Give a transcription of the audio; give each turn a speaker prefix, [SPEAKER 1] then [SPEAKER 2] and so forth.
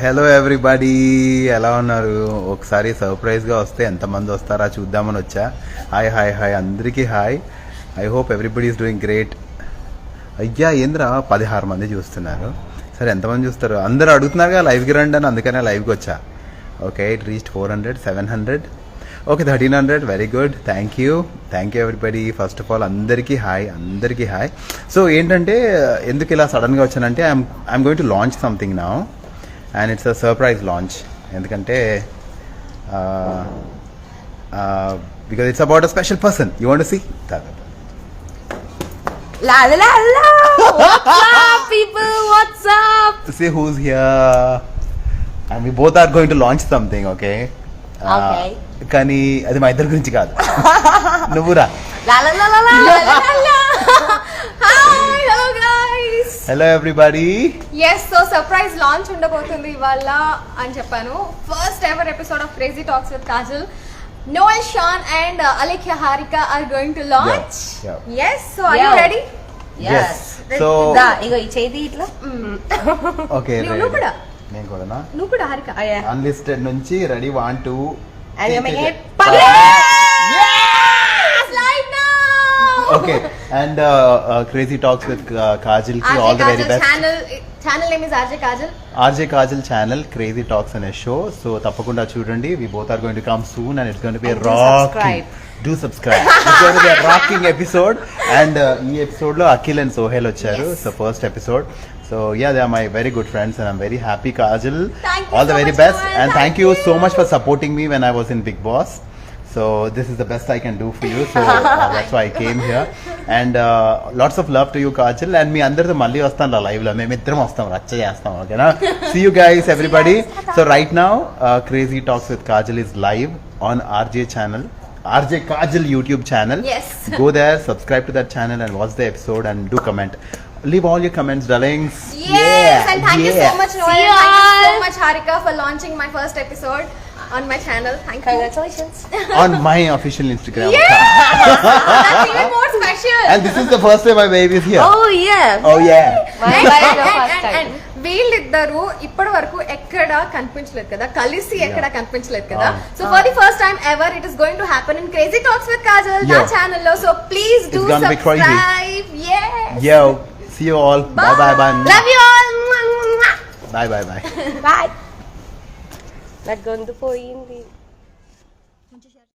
[SPEAKER 1] Hello everybody, ఎలా ఉన్నారు? ఒకసారి సర్ప్రైజ్గా వస్తే ఎంతమంది వస్తారా చూద్దామని వచ్చా. హాయ్ హాయ్ హాయ్ అందరికీ hi. I hope everybody is doing great. అయ్యా ఏంద్రా 16 మంది చూస్తున్నారు. సరే ఎంతమంది చూస్తారు? అందరూ అడుగుతున్నారుగా లైవ్కి రండి అని, అందుకనే లైవ్కి వచ్చా. Okay, it reached 400, 700, okay 1300. Very good, thank you everybody. First of all అందరికీ హాయ్, అందరికీ హాయ్. సో ఏంటంటే ఎందుకు ఇలా సడన్గా వచ్చానంటే I'm going to launch something now and it's a surprise launch. ఎందుకంటే because it's about a special person. You want to see?
[SPEAKER 2] La la la la! What's up, people? What's up?
[SPEAKER 1] See who's here. And we both are going to launch something, okay?
[SPEAKER 2] Okay.
[SPEAKER 1] కానీ అది మా ఇద్దరి గురించి కాదు. నువ్వురా.
[SPEAKER 2] La la la la la la la la! Hi, hello guys.
[SPEAKER 1] Hello everybody.
[SPEAKER 3] Yes, so surprise launch ఉండబోతుంది ఇవాళ అని చెప్పాను. First ever episode of Crazy Talks with Kajal. Noel, Sean and Alekhya Harika are going to launch.
[SPEAKER 1] Yeah.
[SPEAKER 3] Yes, so are you ready?
[SPEAKER 1] Yes. So
[SPEAKER 2] దా ఇగో ఈ చేతి ఇట్లా.
[SPEAKER 1] okay.
[SPEAKER 3] నువ్వు కూడా.
[SPEAKER 1] నేను కూడానా?
[SPEAKER 3] నువ్వు కూడా హారిక.
[SPEAKER 1] అన్లిస్టెడ్ నుంచి ready 1 2
[SPEAKER 2] And you're making it
[SPEAKER 3] Yes! Right now.
[SPEAKER 1] Okay, and Crazy Talks with Kajal ki all the very best.
[SPEAKER 3] Channel name is RJ Kajal.
[SPEAKER 1] RJ Kajal channel, Crazy Talks అనే show. So తప్పకుండా చూడండి. We both are going to come soon and it's going to be a rocking. Do subscribe. It's going to be a rocking episode. And ఈ episode లో Akhil and Sohel వచ్చారు. So first episode. So yeah, they are my very good friends and I'm very happy. Kajal,
[SPEAKER 3] Thank you
[SPEAKER 1] all the
[SPEAKER 3] so
[SPEAKER 1] very
[SPEAKER 3] much,
[SPEAKER 1] best.
[SPEAKER 3] Noel.
[SPEAKER 1] And thank
[SPEAKER 3] Thank
[SPEAKER 1] you
[SPEAKER 3] you
[SPEAKER 1] so much for supporting me when I was in Big Boss. So this is the best I can do for you. So that's why I came here. And lots of love to you, Kajal. And మీ అందరితో మళ్ళీ వస్తాను live లో. మేమిద్దరం వస్తాం, రచ్చ చేస్తాం. ఓకేనా? See you guys, everybody. So right now, Crazy Talks with Kajal is live on RJ channel. RJ Kajal YouTube channel.
[SPEAKER 3] Yes.
[SPEAKER 1] Go there, subscribe to that channel and watch the episode and do comment. Leave all your comments, darlings.
[SPEAKER 3] Yes, and thank you so much, Noel.
[SPEAKER 2] See you
[SPEAKER 3] Thank you so
[SPEAKER 2] all.
[SPEAKER 3] much, Harika, for launching my first episode on my channel. Thank you.
[SPEAKER 2] Congratulations.
[SPEAKER 1] On my official Instagram
[SPEAKER 3] Yeah,
[SPEAKER 1] account.
[SPEAKER 3] that's even more special.
[SPEAKER 1] And this is the first time my baby is here.
[SPEAKER 2] Oh yeah.
[SPEAKER 1] Oh yeah.
[SPEAKER 2] My
[SPEAKER 3] And-
[SPEAKER 2] wife
[SPEAKER 3] and-
[SPEAKER 2] first
[SPEAKER 3] and-
[SPEAKER 2] time.
[SPEAKER 3] and వీళ్ళిద్దరు ఇప్పటి వరకు ఎక్కడ కనిపించలేదు కదా, కలిసి ఎక్కడ కనిపించలేదు కదా. So for the first time ever it is going to happen in crazy talks with Kajal నా
[SPEAKER 1] Yeah.
[SPEAKER 3] ఛానల్ లో. So please do
[SPEAKER 1] It's gonna be crazy.
[SPEAKER 3] Subscribe. yes
[SPEAKER 1] Yo, see you all. Bye bye bye.
[SPEAKER 3] love you all.
[SPEAKER 1] Bye bye bye.
[SPEAKER 2] Bye. నాకు గొంతు పోయింది.